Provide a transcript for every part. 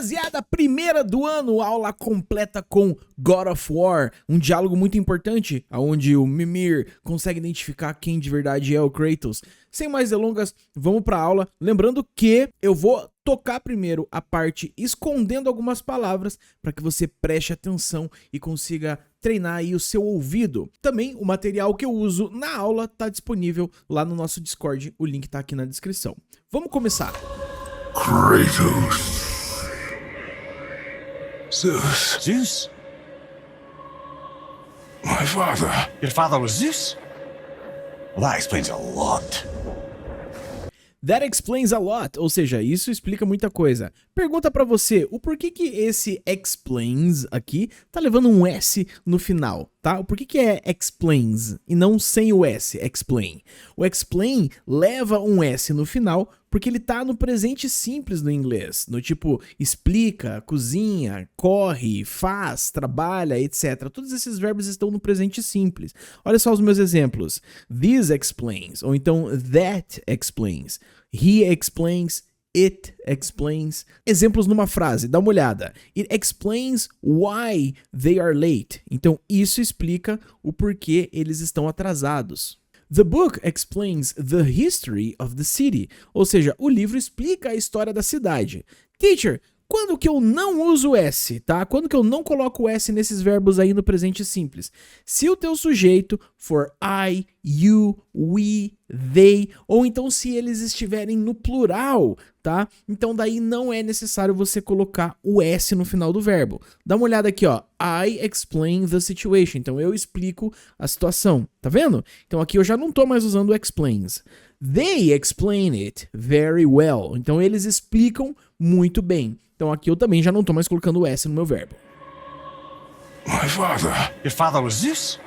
Rapaziada, primeira do ano, aula completa com God of War, um diálogo muito importante, onde o Mimir consegue identificar quem de verdade é o Kratos. Sem mais delongas, vamos pra aula, lembrando que eu vou tocar primeiro a parte escondendo algumas palavras para que você preste atenção e consiga treinar aí o seu ouvido. Também o material que eu uso na aula tá disponível lá no nosso Discord, o link tá aqui na descrição. Vamos começar. Kratos. Zeus. Zeus? My father. Your father was Zeus? Well, that explains a lot. That explains a lot, ou seja, isso explica muita coisa. Pergunta pra você, o porquê que esse explains aqui tá levando um S no final, tá? O porquê que é explains e não sem o S, explain? O explain leva um S no final porque ele tá no presente simples no inglês, no tipo explica, cozinha, corre, faz, trabalha, etc. Todos esses verbos estão no presente simples. Olha só os meus exemplos. This explains, ou então that explains. He explains, it explains. Exemplos numa frase, dá uma olhada. It explains why they are late. Então isso explica o porquê eles estão atrasados. The book explains the history of the city. Ou seja, o livro explica a história da cidade. Teacher, quando que eu não uso S, tá? Quando que eu não coloco o S nesses verbos aí no presente simples? Se o teu sujeito for I, you, we, they, ou então se eles estiverem no plural, tá? Então daí não é necessário você colocar o S no final do verbo. Dá uma olhada aqui, ó. I explain the situation. Então eu explico a situação, tá vendo? Então aqui eu já não tô mais usando explains. They explain it very well. Então eles explicam muito bem. Então aqui eu também já não tô mais colocando o S no meu verbo. My father. Your father was Zeus?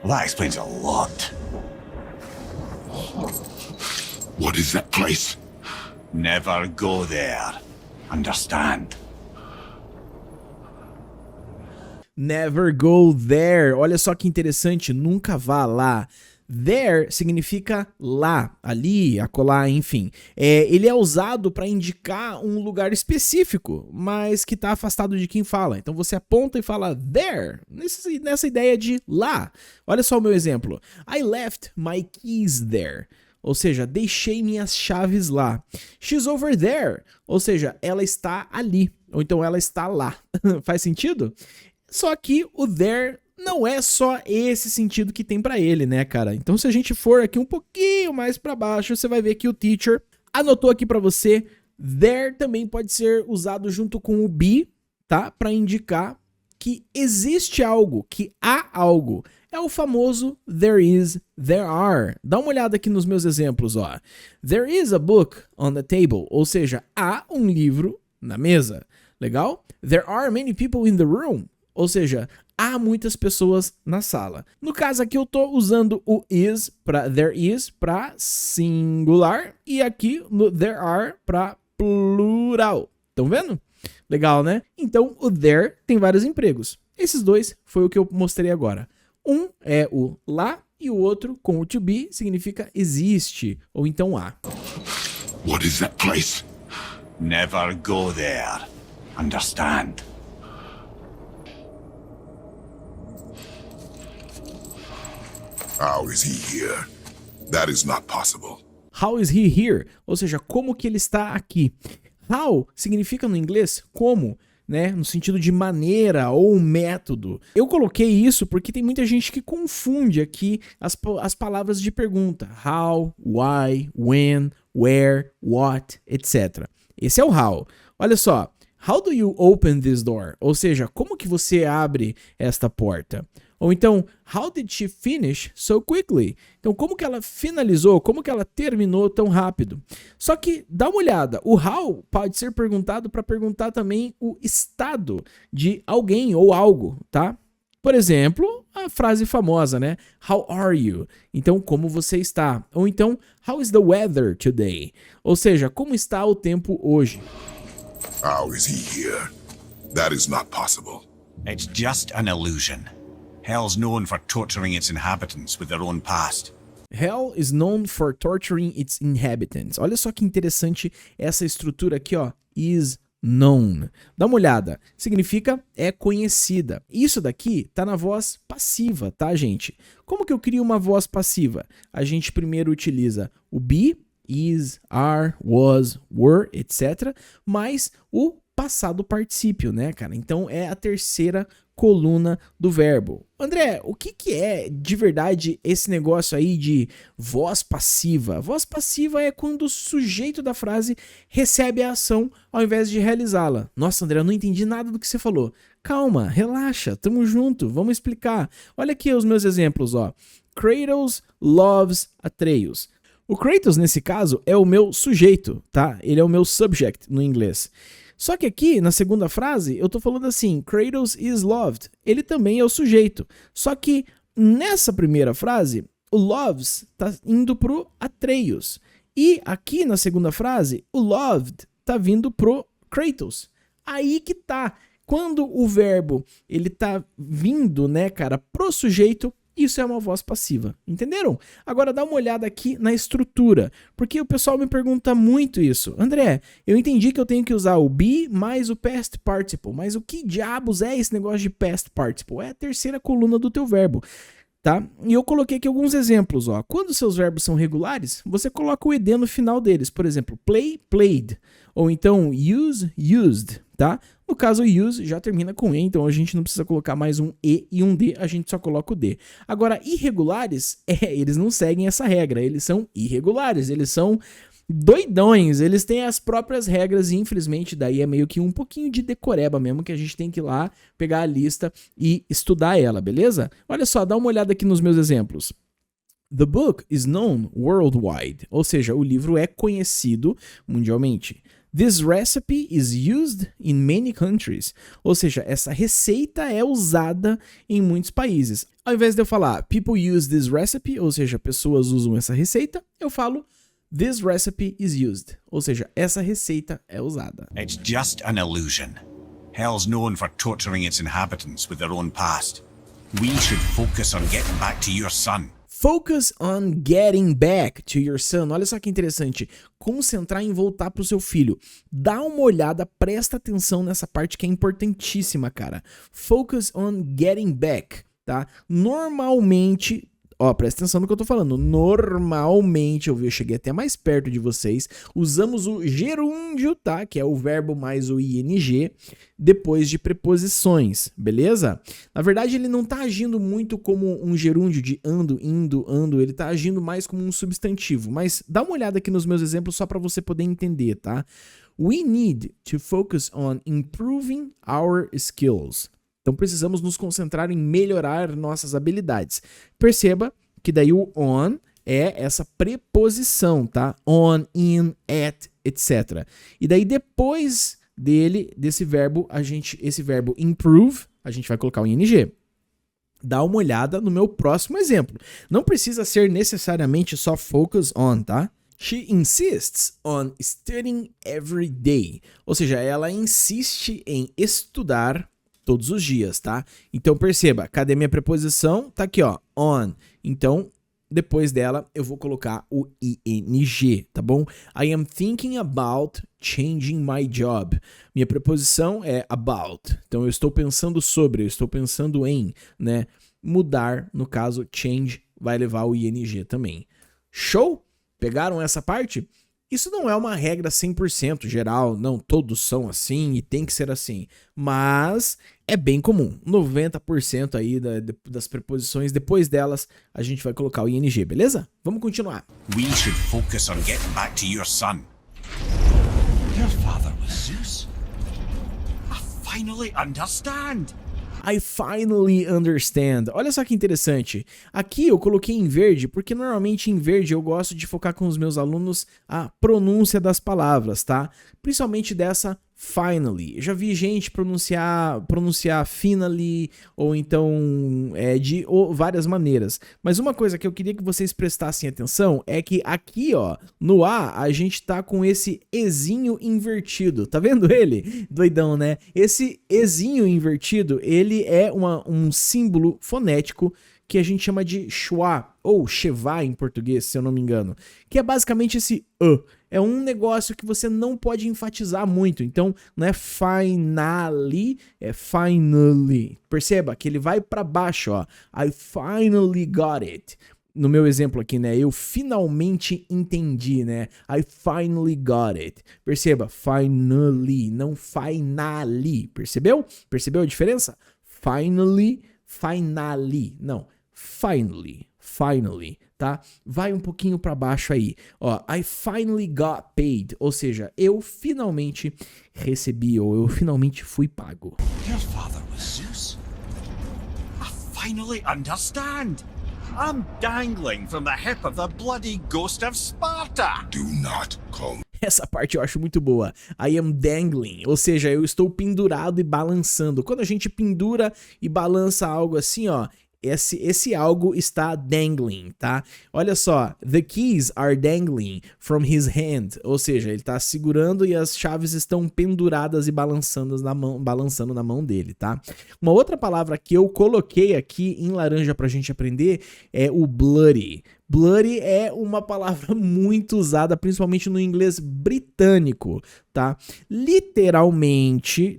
Well, that explains a lot. What is that place? Never go there. Understand? Never go there. Olha só que interessante, nunca vá lá. There significa lá, ali, acolá, enfim. Ele é usado para indicar um lugar específico, mas que está afastado de quem fala. Então você aponta e fala there, nessa ideia de lá. Olha só o meu exemplo. I left my keys there. Ou seja, deixei minhas chaves lá. She's over there. Ou seja, ela está ali. Ou então ela está lá. Faz sentido? Só que o there não é só esse sentido que tem pra ele, né, cara? Então se a gente for aqui um pouquinho mais pra baixo, você vai ver que o teacher anotou aqui pra você, there também pode ser usado junto com o be, tá? Pra indicar que existe algo, que há algo. É o famoso there is, there are. Dá uma olhada aqui nos meus exemplos, ó. There is a book on the table, ou seja, há um livro na mesa. Legal? There are many people in the room, ou seja, há muitas pessoas na sala. No caso aqui eu tô usando o is para there is para singular e aqui no there are para plural. Estão vendo? Legal, né? Então o there tem vários empregos. Esses dois foi o que eu mostrei agora. Um é o lá e o outro com o to be significa existe ou então há. What is that place? Never go there. Understand? How is he here? That is not possible. How is he here? Ou seja, como que ele está aqui? How significa no inglês como, né? No sentido de maneira ou método. Eu coloquei isso porque tem muita gente que confunde aqui as palavras de pergunta. How, why, when, where, what, etc. Esse é o how. Olha só. How do you open this door? Ou seja, como que você abre esta porta? Ou então, how did she finish so quickly? Então, como que ela finalizou? Como que ela terminou tão rápido? Só que, dá uma olhada, o how pode ser perguntado para perguntar também o estado de alguém ou algo, tá? Por exemplo, a frase famosa, né? How are you? Então, como você está? Ou então, how is the weather today? Ou seja, como está o tempo hoje? How is he here? That is not possible. It's just an illusion. Hell's known for torturing its inhabitants with their own past. Hell is known for torturing its inhabitants. Olha só que interessante essa estrutura aqui, ó. Is known. Dá uma olhada, significa é conhecida. Isso daqui tá na voz passiva, tá, gente? Como que eu crio uma voz passiva? A gente primeiro utiliza o be, is, are, was, were, etc., mais o passado particípio, né, cara? Então é a terceira coluna do verbo. André, o que é de verdade esse negócio aí de voz passiva? Voz passiva é quando o sujeito da frase recebe a ação ao invés de realizá-la. Nossa, André, eu não entendi nada do que você falou. Calma, relaxa, tamo junto, vamos explicar. Olha aqui os meus exemplos, ó. Kratos loves Atreus. O Kratos, nesse caso, é o meu sujeito, tá? Ele é o meu subject no inglês. Só que aqui, na segunda frase, eu tô falando assim, Kratos is loved. Ele também é o sujeito. Só que nessa primeira frase, o loves tá indo pro Atreus. E aqui na segunda frase, o loved tá vindo pro Kratos. Aí que tá. Quando o verbo, ele tá vindo, né, cara, pro sujeito, isso é uma voz passiva, entenderam? Agora dá uma olhada aqui na estrutura, porque o pessoal me pergunta muito isso. André, eu entendi que eu tenho que usar o be mais o past participle, mas o que diabos é esse negócio de past participle? É a terceira coluna do teu verbo, tá? E eu coloquei aqui alguns exemplos, ó. Quando seus verbos são regulares, você coloca o ed no final deles, por exemplo, play, played, ou então use, used, tá? No caso, o use já termina com E, então a gente não precisa colocar mais um E e um D, a gente só coloca o D. Agora, irregulares, eles não seguem essa regra, eles são irregulares, eles são doidões, eles têm as próprias regras e infelizmente daí é meio que um pouquinho de decoreba mesmo, que a gente tem que ir lá pegar a lista e estudar ela, beleza? Olha só, dá uma olhada aqui nos meus exemplos. The book is known worldwide, ou seja, o livro é conhecido mundialmente. This recipe is used in many countries. Ou seja, essa receita é usada em muitos países. Ao invés de eu falar people use this recipe, ou seja, pessoas usam essa receita, eu falo this recipe is used. Ou seja, essa receita é usada. It's just an illusion. Hell's known for torturing its inhabitants with their own past. We should focus on getting back to your son. Focus on getting back to your son. Olha só que interessante. Concentrar em voltar pro seu filho. Dá uma olhada, presta atenção nessa parte que é importantíssima, cara. Focus on getting back, tá? Normalmente, ó, presta atenção no que eu tô falando. Normalmente, eu cheguei até mais perto de vocês. Usamos o gerúndio, tá? Que é o verbo mais o ing, depois de preposições, beleza? Na verdade, ele não tá agindo muito como um gerúndio de ando, indo, ando. Ele tá agindo mais como um substantivo. Mas dá uma olhada aqui nos meus exemplos só para você poder entender, tá? We need to focus on improving our skills. Então precisamos nos concentrar em melhorar nossas habilidades. Perceba que daí o on é essa preposição, tá? On, in, at, etc. E daí depois desse verbo, esse verbo improve, a gente vai colocar o ing. Dá uma olhada no meu próximo exemplo. Não precisa ser necessariamente só focus on, tá? She insists on studying every day. Ou seja, ela insiste em estudar todos os dias, tá? Então perceba, cadê minha preposição? Tá aqui, ó, on. Então, depois dela, eu vou colocar o ing, tá bom? I am thinking about changing my job. Minha preposição é about. Então, eu estou pensando sobre, eu estou pensando em, né? Mudar, no caso, change, vai levar o ing também. Show? Pegaram essa parte? Isso não é uma regra 100% geral, não todos são assim e tem que ser assim, mas é bem comum, 90% aí das preposições, depois delas a gente vai colocar o ing, beleza? Vamos continuar. We should focus on getting back to your son. Your father was Zeus. I finally understand. I finally understand. Olha só que interessante. Aqui eu coloquei em verde porque normalmente em verde eu gosto de focar com os meus alunos a pronúncia das palavras, tá? Principalmente dessa finally. Eu já vi gente pronunciar finally ou então de várias maneiras. Mas uma coisa que eu queria que vocês prestassem atenção é que aqui, ó, no A, a gente tá com esse ezinho invertido. Tá vendo ele? Doidão, né? Esse ezinho invertido, ele é um símbolo fonético que a gente chama de schwa, ou cheva em português, se eu não me engano, que é basicamente esse é um negócio que você não pode enfatizar muito. Então, não é finally, é finally. Perceba que ele vai para baixo, ó. I finally got it. No meu exemplo aqui, né? Eu finalmente entendi, né? I finally got it. Perceba, finally, não finally. Percebeu? Percebeu a diferença? Finally, finally. Não, finally. Finally, tá? Vai um pouquinho para baixo aí. Ó, I finally got paid, ou seja, eu finalmente recebi ou eu finalmente fui pago. Your father was Zeus? I finally understand. I'm dangling from the hip of the bloody ghost of Sparta. Do not call me. Essa parte eu acho muito boa. I am dangling, ou seja, eu estou pendurado e balançando. Quando a gente pendura e balança algo assim, ó, esse algo está dangling, tá? Olha só, the keys are dangling from his hand, ou seja, ele está segurando e as chaves estão penduradas e balançando na mão dele, tá? Uma outra palavra que eu coloquei aqui em laranja pra gente aprender é o bloody. Bloody é uma palavra muito usada, principalmente no inglês britânico, tá? Literalmente,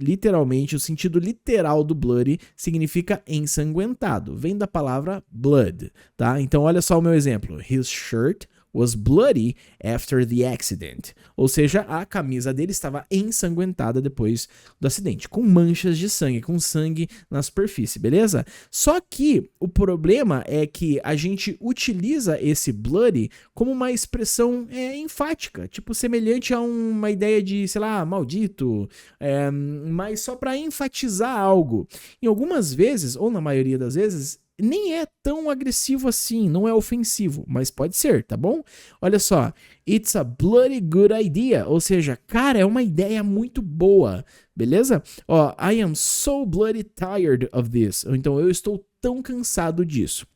o sentido literal do bloody significa ensanguentado. Vem da palavra blood, tá? Então olha só o meu exemplo. His shirt was bloody after the accident. Ou seja, a camisa dele estava ensanguentada depois do acidente, com manchas de sangue, com sangue na superfície, beleza? Só que o problema é que a gente utiliza esse bloody como uma expressão enfática, tipo semelhante a uma ideia de, sei lá, maldito, mas só para enfatizar algo. Em algumas vezes, ou na maioria das vezes, nem é tão agressivo assim, não é ofensivo, mas pode ser, tá bom? Olha só, it's a bloody good idea, ou seja, cara, é uma ideia muito boa, beleza? Ó, I am so bloody tired of this, então eu estou tão cansado disso.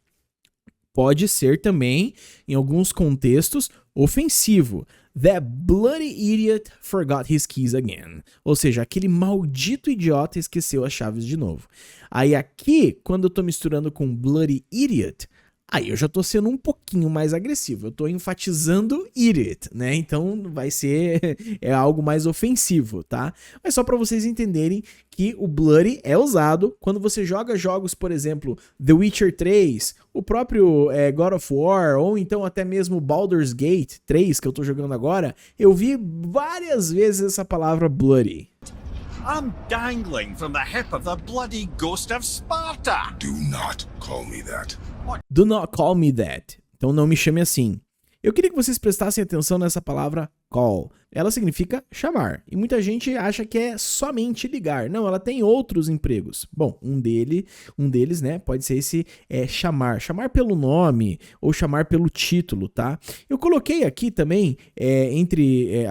Pode ser também, em alguns contextos, ofensivo. That bloody idiot forgot his keys again. Ou seja, aquele maldito idiota esqueceu as chaves de novo. Aí aqui, quando eu tô misturando com bloody idiot, aí eu já tô sendo um pouquinho mais agressivo. Eu tô enfatizando idiot, né? Então vai ser algo mais ofensivo, tá? Mas só para vocês entenderem que o bloody é usado quando você joga jogos, por exemplo, The Witcher 3, o próprio God of War, ou então até mesmo Baldur's Gate 3, que eu tô jogando agora, eu vi várias vezes essa palavra bloody. I'm dangling from the hip of the bloody ghost of Sparta. Do not call me that. Do not call me that. Então não me chame assim. Eu queria que vocês prestassem atenção nessa palavra call. Ela significa chamar. E muita gente acha que é somente ligar. Não, ela tem outros empregos. Bom, um deles, né, pode ser esse chamar. Chamar pelo nome ou chamar pelo título, tá? Eu coloquei aqui também,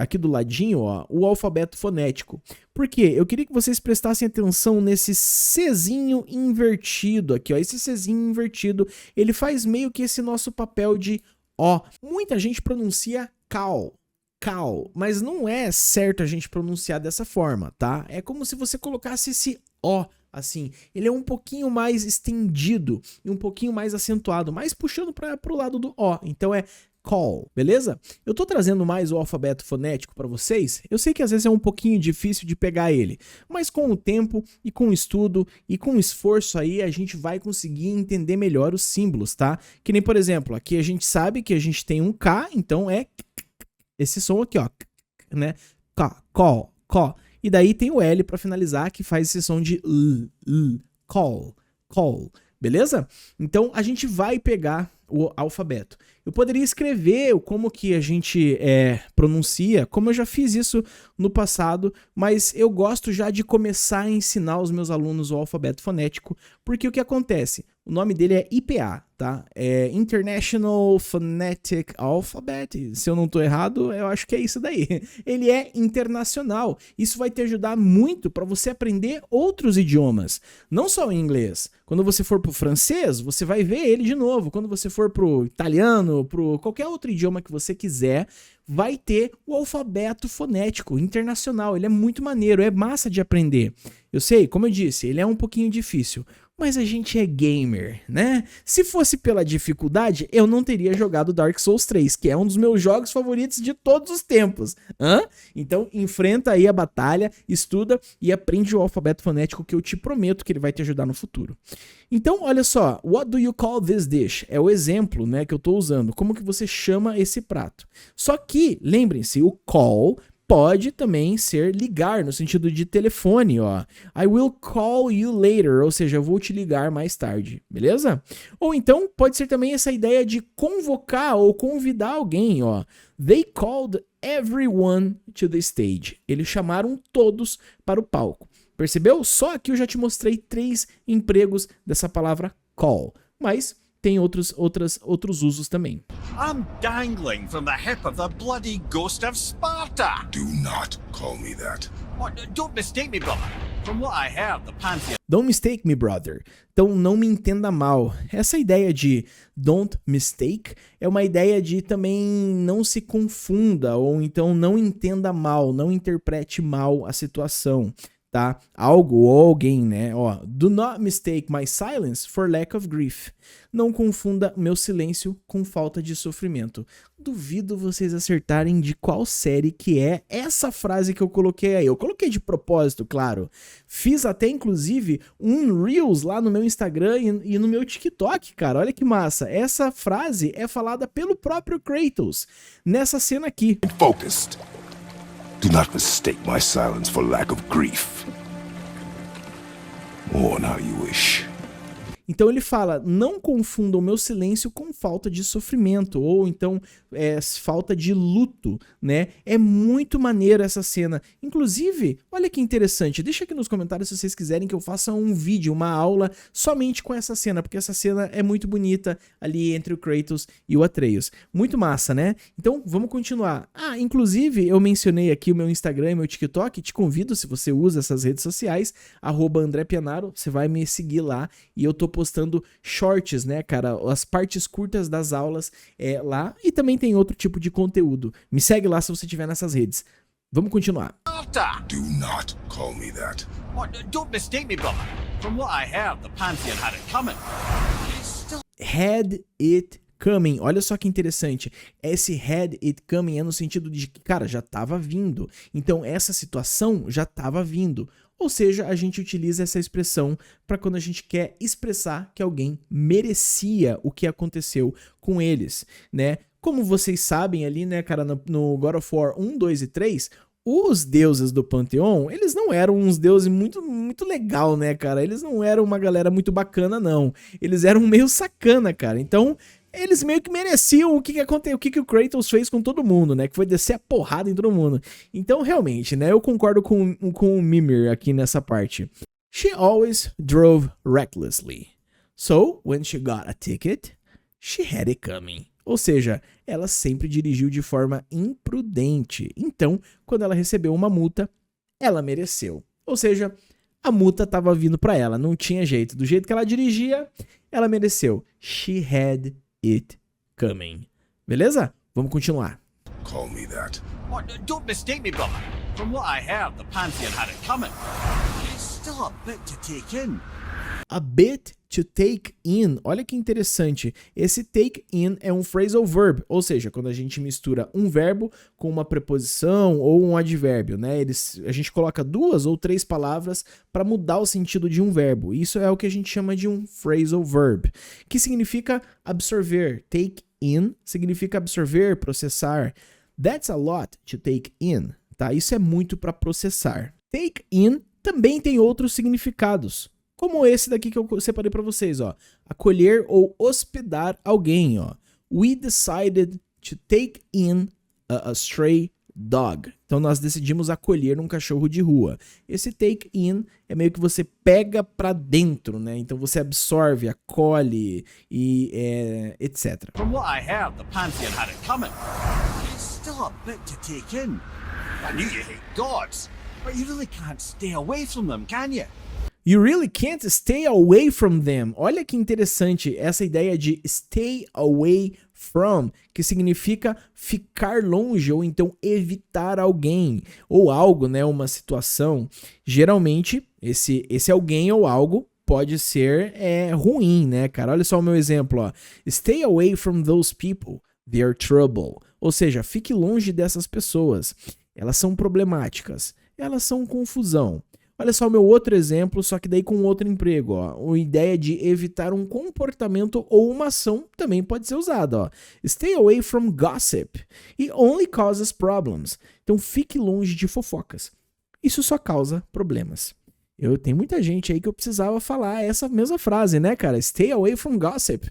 aqui do ladinho, ó, o alfabeto fonético. Por quê? Eu queria que vocês prestassem atenção nesse Czinho invertido aqui, ó. Esse Czinho invertido, ele faz meio que esse nosso papel de ó. Muita gente pronuncia cal, mas não é certo a gente pronunciar dessa forma, tá? É como se você colocasse esse ó, assim. Ele é um pouquinho mais estendido e um pouquinho mais acentuado, mais puxando para o lado do ó. Então é call, beleza? Eu tô trazendo mais o alfabeto fonético para vocês. Eu sei que às vezes é um pouquinho difícil de pegar ele, mas com o tempo e com o estudo e com o esforço aí a gente vai conseguir entender melhor os símbolos, tá? Que nem, por exemplo, aqui a gente sabe que a gente tem um K, então é esse som aqui, ó, né? Call. E daí tem o L para finalizar, que faz esse som de call, beleza? Então a gente vai pegar o alfabeto. Eu poderia escrever como que a gente pronuncia, como eu já fiz isso no passado, mas eu gosto já de começar a ensinar os meus alunos o alfabeto fonético, porque o que acontece? O nome dele é IPA, tá? É International Phonetic Alphabet. Se eu não tô errado, eu acho que é isso daí. Ele é internacional. Isso vai te ajudar muito para você aprender outros idiomas, não só o inglês. Quando você for pro francês, você vai ver ele de novo. Quando você for pro italiano, pro qualquer outro idioma que você quiser, vai ter o alfabeto fonético internacional. Ele é muito maneiro, é massa de aprender. Eu sei, como eu disse, ele é um pouquinho difícil, mas a gente é gamer, né? Se fosse pela dificuldade, eu não teria jogado Dark Souls 3, que é um dos meus jogos favoritos de todos os tempos. Então, enfrenta aí a batalha, estuda e aprende o alfabeto fonético, que eu te prometo que ele vai te ajudar no futuro. Então, olha só, what do you call this dish? É o exemplo, né, que eu tô usando. Como que você chama esse prato? Só que, lembrem-se, o call pode também ser ligar, no sentido de telefone, ó. I will call you later, ou seja, eu vou te ligar mais tarde, beleza? Ou então, pode ser também essa ideia de convocar ou convidar alguém, ó. They called everyone to the stage. Eles chamaram todos para o palco. Percebeu? Só aqui eu já te mostrei 3 empregos dessa palavra call, mas tem outros usos também. I'm dangling from the hip of the bloody ghost of Sparta. Do not call me that. Oh, don't mistake me, brother. From what I heard, the Pantheon... Don't mistake me, brother. Então, não me entenda mal. Essa ideia de don't mistake é uma ideia de também não se confunda, ou então não entenda mal, não interprete mal a situação. Tá? Algo ou alguém, né? Ó, do not mistake my silence for lack of grief. Não confunda meu silêncio com falta de sofrimento. Duvido vocês acertarem de qual série que é essa frase que eu coloquei aí. Eu coloquei de propósito, claro. Fiz até, inclusive, um Reels lá no meu Instagram e no meu TikTok, cara. Olha que massa. Essa frase é falada pelo próprio Kratos nessa cena aqui. Focused. Do not mistake my silence for lack of grief. Or now you wish. Então ele fala, não confunda o meu silêncio com falta de sofrimento, ou então falta de luto, né? É muito maneiro essa cena. Inclusive, olha que interessante, deixa aqui nos comentários se vocês quiserem que eu faça um vídeo, uma aula, somente com essa cena, porque essa cena é muito bonita ali entre o Kratos e o Atreus. Muito massa, né? Então, vamos continuar. Ah, inclusive, eu mencionei aqui o meu Instagram e meu TikTok, te convido, se você usa essas redes sociais, @AndréPianaro, você vai me seguir lá, e eu tô postando shorts, né, cara, as partes curtas das aulas lá, e também tem outro tipo de conteúdo. Me segue lá se você estiver nessas redes. Vamos continuar. Sparta. Do not call me that. Oh, don't mistake me, brother. From what I heard, the Pantheon had it coming. It's still... Had it coming. Olha só que interessante. Esse had it coming é no sentido de que, cara, já estava vindo. Então, essa situação já estava vindo. Ou seja, a gente utiliza essa expressão para quando a gente quer expressar que alguém merecia o que aconteceu com eles, né? Como vocês sabem ali, né, cara, no God of War 1, 2 e 3, os deuses do Panteão, eles não eram uns deuses muito legal, né, cara? Eles não eram uma galera muito bacana, não. Eles eram meio sacana, cara. Então, eles meio que mereciam o que o Kratos fez com todo mundo, né? Que foi descer a porrada em todo mundo. Então, realmente, né? Eu concordo com o Mimir aqui nessa parte. She always drove recklessly. So, when she got a ticket, she had it coming. Ou seja, ela sempre dirigiu de forma imprudente. Então, quando ela recebeu uma multa, ela mereceu. Ou seja, a multa estava vindo para ela, não tinha jeito. Do jeito que ela dirigia, ela mereceu. She had it coming. Beleza? Vamos continuar. Call me that. Oh, don't mistake me, brother. From what I heard, the Pantheon had it coming. It's still a bit to take in. A bit to take in. Olha que interessante. Esse take in é um phrasal verb, ou seja, quando a gente mistura um verbo com uma preposição ou um advérbio, né? A gente coloca 2 ou 3 palavras para mudar o sentido de um verbo. Isso é o que a gente chama de um phrasal verb, que significa absorver. Take in significa absorver, processar. That's a lot to take in, tá? Isso é muito para processar. Take in também tem outros significados, como esse daqui que eu separei para vocês, ó. Acolher ou hospedar alguém, ó. We decided to take in a stray dog. Então nós decidimos acolher um cachorro de rua. Esse take in é meio que você pega para dentro, né? Então você absorve, acolhe e etc. From what I heard, the Pantheon had it coming. It's still a bit to take in. I knew you hate gods, but you really can't stay away from them, can you? You really can't stay away from them. Olha que interessante essa ideia de stay away from, que significa ficar longe ou então evitar alguém ou algo, né, uma situação. Geralmente, esse alguém ou algo pode ser ruim, né, cara? Olha só o meu exemplo, ó. Stay away from those people, they are trouble. Ou seja, fique longe dessas pessoas. Elas são problemáticas, elas são confusão. Olha só o meu outro exemplo, só que daí com outro emprego, ó. A ideia de evitar um comportamento ou uma ação também pode ser usada, ó. Stay away from gossip. It only causes problems. Então fique longe de fofocas. Isso só causa problemas. Eu tenho muita gente aí que eu precisava falar essa mesma frase, né, cara? Stay away from gossip.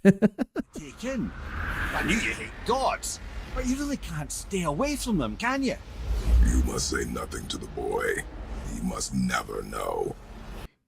Take in. I knew you hate gods, but you really can't stay away from them, can you? You must say nothing to the boy. He must never know.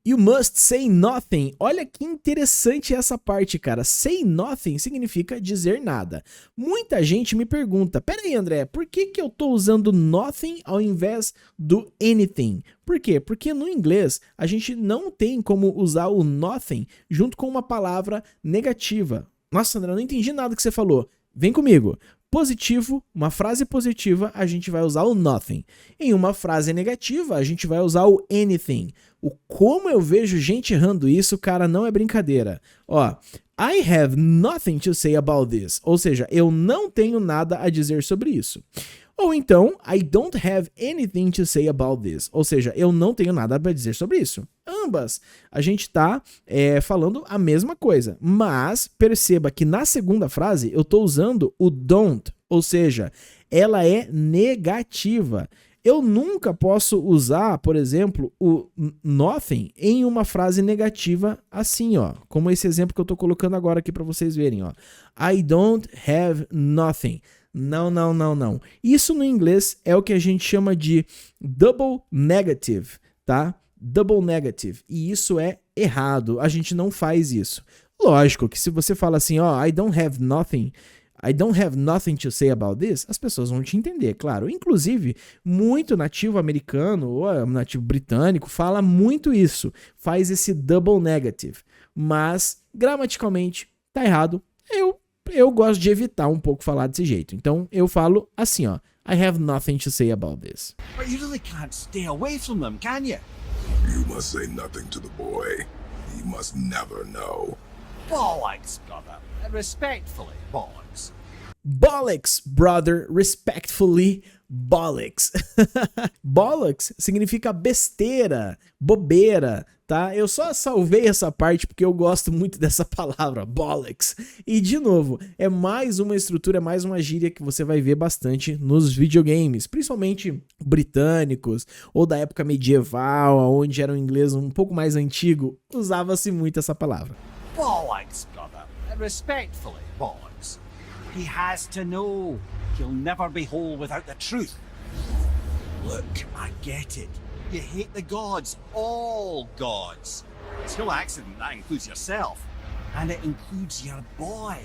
You must say nothing. Olha que interessante essa parte, cara. Say nothing significa dizer nada. Muita gente me pergunta, peraí, André, por que eu tô usando nothing ao invés do anything? Por quê? Porque no inglês a gente não tem como usar o nothing junto com uma palavra negativa. Nossa, André, eu não entendi nada que você falou. Vem comigo. Positivo, uma frase positiva, a gente vai usar o nothing. Em uma frase negativa, a gente vai usar o anything. Como eu vejo gente errando isso, cara, não é brincadeira. Ó, I have nothing to say about this. Ou seja, eu não tenho nada a dizer sobre isso. Ou então, I don't have anything to say about this. Ou seja, eu não tenho nada para dizer sobre isso. Ambas, a gente tá falando a mesma coisa. Mas perceba que na segunda frase eu tô usando o don't. Ou seja, ela é negativa. Eu nunca posso usar, por exemplo, o nothing em uma frase negativa assim, ó. Como esse exemplo que eu tô colocando agora aqui para vocês verem, ó. I don't have nothing. Não, não, não, não. Isso no inglês é o que a gente chama de double negative, tá? Double negative. E isso é errado. A gente não faz isso. Lógico que se você fala assim, ó, I don't have nothing to say about this, as pessoas vão te entender, claro. Inclusive, muito nativo americano ou nativo britânico fala muito isso. Faz esse double negative. Mas, gramaticalmente, tá errado. Eu gosto de evitar um pouco falar desse jeito. Então, eu falo assim, ó. I have nothing to say about this. But you really can't stay away from them, can you? You must say nothing to the boy. He must never know. Bollocks, brother. Respectfully, bollocks. Bollocks, brother. Respectfully, bollocks. Bollocks significa besteira, bobeira, tá? Eu só salvei essa parte porque eu gosto muito dessa palavra, bollocks. E, de novo, é mais uma estrutura, mais uma gíria que você vai ver bastante nos videogames, principalmente britânicos ou da época medieval, onde era um inglês um pouco mais antigo, usava-se muito essa palavra. Bollocks, brother. Respectfully, bollocks. He has to know. He'll never be whole without the truth. Look, I get it. You hate the gods, all gods. It's no accident that includes yourself. And it includes your boy.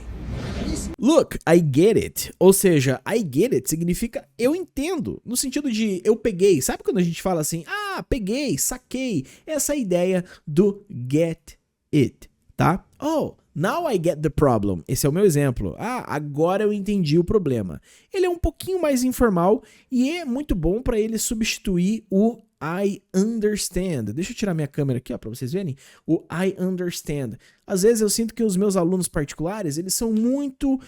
Look, I get it. Ou seja, I get it significa eu entendo, no sentido de eu peguei. Sabe quando a gente fala assim, peguei, saquei? Essa é a ideia do get it, tá? Oh, now I get the problem. Esse é o meu exemplo. Agora eu entendi o problema. Ele é um pouquinho mais informal e é muito bom para ele substituir o I understand. Deixa eu tirar minha câmera aqui, ó, para vocês verem. O I understand. Às vezes eu sinto que os meus alunos particulares, eles são muito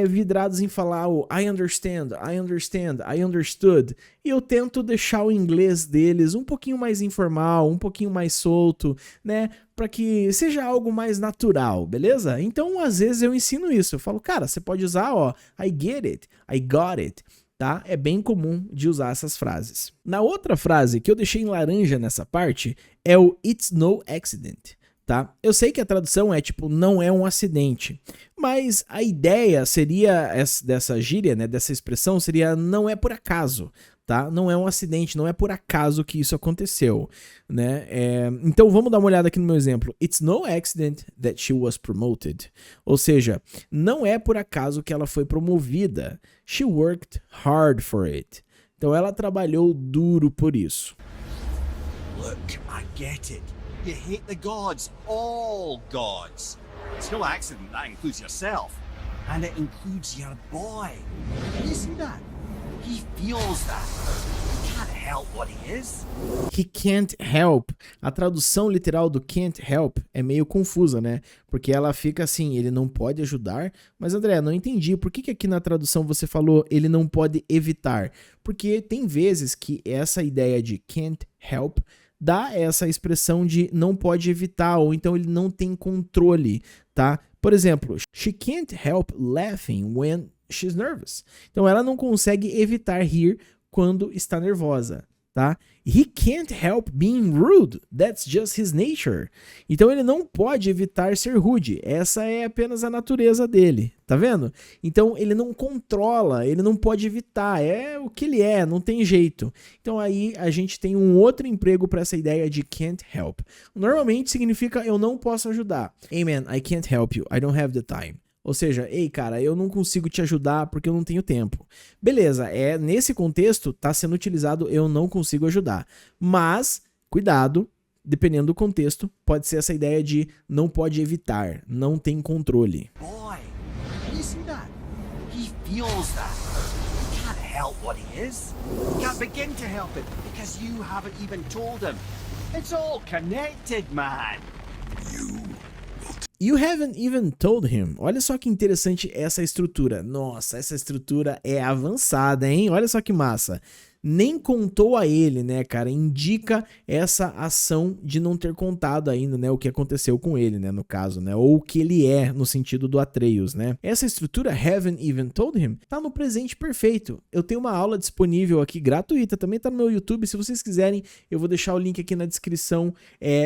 vidrados em falar o I understand, I understood. E eu tento deixar o inglês deles um pouquinho mais informal, um pouquinho mais solto, né? Para que seja algo mais natural, beleza? Então, às vezes eu ensino isso. Eu falo, cara, você pode usar, ó, I get it, I got it. Tá? É bem comum de usar essas frases. Na outra frase que eu deixei em laranja nessa parte é o It's no accident, tá? Eu sei que a tradução é tipo, não é um acidente, mas a ideia seria, dessa gíria, né, dessa expressão seria não é por acaso, tá? Não é um acidente, não é por acaso que isso aconteceu, né? Então vamos dar uma olhada aqui no meu exemplo. It's no accident that she was promoted. Ou seja, não é por acaso que ela foi promovida. She worked hard for it. Então ela trabalhou duro por isso. Look, I get it. You hate the gods, all gods. It's no accident that includes yourself. And it includes your boy. You see that? He feels that. He can't help what he is. He can't help. A tradução literal do can't help é meio confusa, né? Porque ela fica assim, ele não pode ajudar. Mas André, não entendi. Por que aqui na tradução você falou ele não pode evitar? Porque tem vezes que essa ideia de can't help dá essa expressão de não pode evitar, ou então ele não tem controle, tá? Por exemplo, she can't help laughing when she's nervous. Então ela não consegue evitar rir quando está nervosa, tá? He can't help being rude. That's just his nature. Então ele não pode evitar ser rude. Essa é apenas a natureza dele, tá vendo? Então ele não controla, ele não pode evitar. É o que ele é, não tem jeito. Então aí a gente tem um outro emprego para essa ideia de can't help. Normalmente significa eu não posso ajudar. Hey man, I can't help you. I don't have the time. Ou seja, ei cara, eu não consigo te ajudar porque eu não tenho tempo. Beleza, nesse contexto tá sendo utilizado eu não consigo ajudar. Mas, cuidado, dependendo do contexto, pode ser essa ideia de não pode evitar, não tem controle. Boy, you see that? He feels that. He can't help what he is. He can't begin to help it because you haven't even told him. It's all connected, man. You haven't even told him. Olha só que interessante essa estrutura. Nossa, essa estrutura é avançada, hein? Olha só que massa. Nem contou a ele, né, cara? Indica essa ação de não ter contado ainda, né, o que aconteceu com ele, né, no caso, né, ou o que ele é, no sentido do Atreus, né? Essa estrutura, haven't even told him, tá no presente perfeito. Eu tenho uma aula disponível aqui, gratuita, também tá no meu YouTube. Se vocês quiserem, eu vou deixar o link aqui na descrição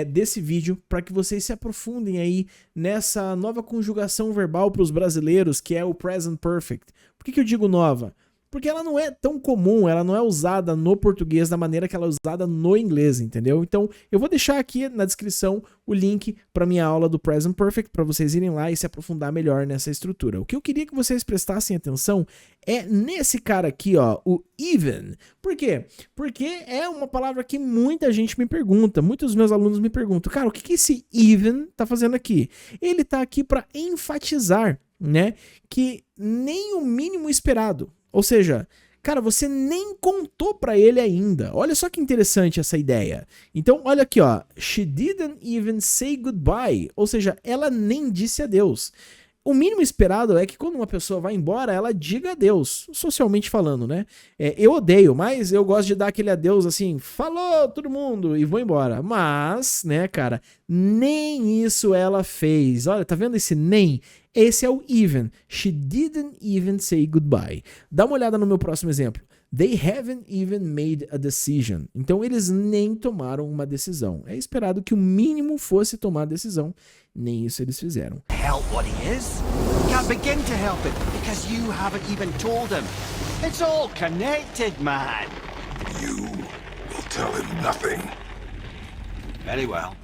desse vídeo, para que vocês se aprofundem aí nessa nova conjugação verbal para os brasileiros, que é o present perfect. Por que eu digo nova? Porque ela não é tão comum, ela não é usada no português da maneira que ela é usada no inglês, entendeu? Então, eu vou deixar aqui na descrição o link para minha aula do Present Perfect, para vocês irem lá e se aprofundar melhor nessa estrutura. O que eu queria que vocês prestassem atenção é nesse cara aqui, ó, o even. Por quê? Porque é uma palavra que muita gente me pergunta, muitos dos meus alunos me perguntam, cara, o que esse even tá fazendo aqui? Ele tá aqui para enfatizar, né, que nem o mínimo esperado. Ou seja, cara, você nem contou pra ele ainda. Olha só que interessante essa ideia. Então, olha aqui, ó. She didn't even say goodbye. Ou seja, ela nem disse adeus. O mínimo esperado é que quando uma pessoa vai embora, ela diga adeus, socialmente falando, né? Eu odeio, mas eu gosto de dar aquele adeus assim, falou todo mundo e vou embora. Mas, né, cara, nem isso ela fez. Olha, tá vendo esse nem? Esse é o even. She didn't even say goodbye. Dá uma olhada no meu próximo exemplo. They haven't even made a decision. Então eles nem tomaram uma decisão. É esperado que o mínimo fosse tomar a decisão. Nem isso eles fizeram. Help what he is. Can't begin to help it because you haven't even told him. It's all connected, man. You will tell him nothing. Very well.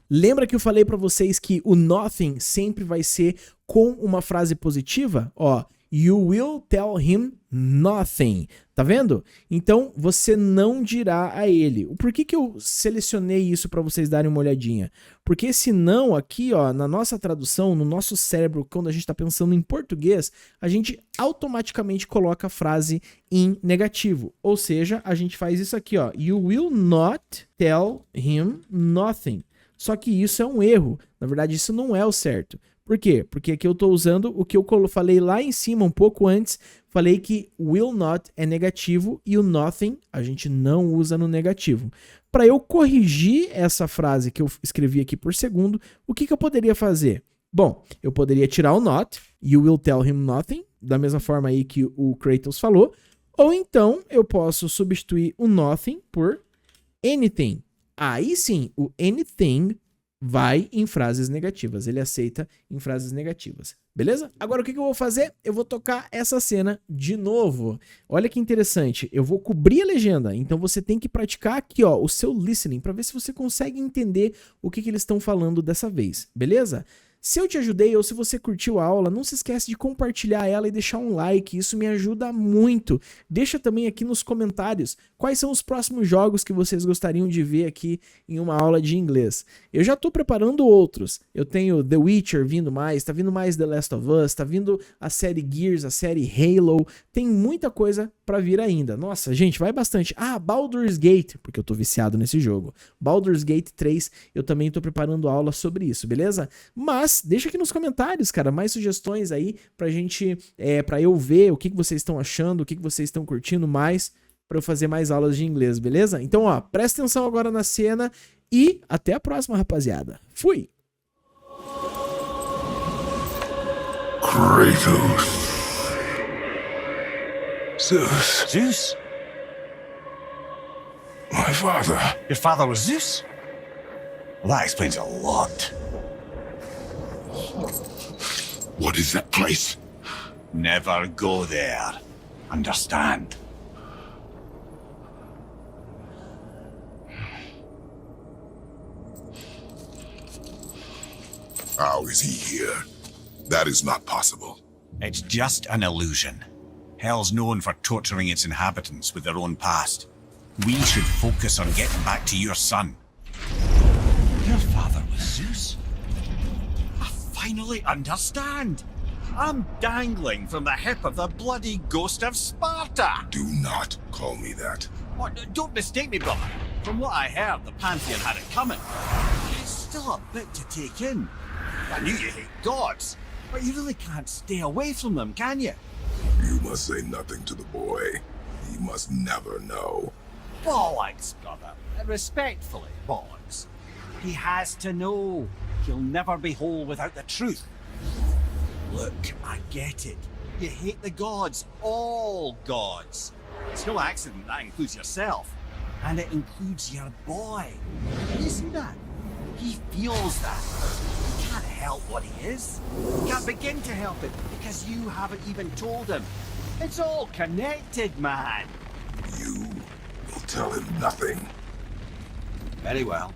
Lembra que eu falei pra vocês que o nothing sempre vai ser com uma frase positiva? Ó, you will tell him nothing. Tá vendo? Então, você não dirá a ele. Por que eu selecionei isso para vocês darem uma olhadinha? Porque esse não aqui, ó, na nossa tradução, no nosso cérebro, quando a gente está pensando em português, a gente automaticamente coloca a frase em negativo. Ou seja, a gente faz isso aqui, ó. You will not tell him nothing. Só que isso é um erro. Na verdade, isso não é o certo. Por quê? Porque aqui eu estou usando o que eu falei lá em cima, um pouco antes. Falei que will not é negativo e o nothing a gente não usa no negativo. Para eu corrigir essa frase que eu escrevi aqui por segundo, o que eu poderia fazer? Bom, eu poderia tirar o not, you will tell him nothing, da mesma forma aí que o Kratos falou. Ou então eu posso substituir o nothing por anything. Aí sim, o anything vai em frases negativas. Ele aceita em frases negativas. Beleza? Agora o que eu vou fazer? Eu vou tocar essa cena de novo. Olha que interessante. Eu vou cobrir a legenda. Então você tem que praticar aqui, ó, o seu listening para ver se você consegue entender o que eles estão falando dessa vez. Beleza? Se eu te ajudei ou se você curtiu a aula, não se esquece de compartilhar ela e deixar um like, isso me ajuda muito. Deixa também aqui nos comentários quais são os próximos jogos que vocês gostariam de ver aqui em uma aula de inglês. Eu já tô preparando outros, eu tenho The Witcher vindo mais, tá vindo mais The Last of Us, tá vindo a série Gears, a série Halo, tem muita coisa pra vir ainda. Nossa, gente, vai bastante. Ah, Baldur's Gate, porque eu tô viciado nesse jogo. Baldur's Gate 3, eu também tô preparando aula sobre isso, beleza? Mas deixa aqui nos comentários, cara, mais sugestões aí pra gente, pra eu ver o que vocês estão achando, o que vocês estão curtindo mais, pra eu fazer mais aulas de inglês, beleza? Então, ó, presta atenção agora na cena e até a próxima, rapaziada. Fui! Kratos. Zeus, Zeus? my father. Your father was Zeus? Well, that explains a lot. What is that place? Never go there. Understand? How is he here? That is not possible. It's just an illusion. Hell's known for torturing its inhabitants with their own past. We should focus on getting back to your son. Your father was Zeus? I finally understand. I'm dangling from the hip of the bloody ghost of Sparta. Do not call me that. What? Don't mistake me, brother. From what I heard, the Pantheon had it coming. It's still a bit to take in. I knew you hate gods, but you really can't stay away from them, can you? You must say nothing to the boy. He must never know. Bollocks, brother. Respectfully, bollocks. He has to know. He'll never be whole without the truth. Look, I get it. You hate the gods, all gods. It's no accident that includes yourself. And it includes your boy. You see that? He feels that. He can't help what he is. He can't begin to help it because you haven't even told him. It's all connected, man. You will tell him nothing. Very well.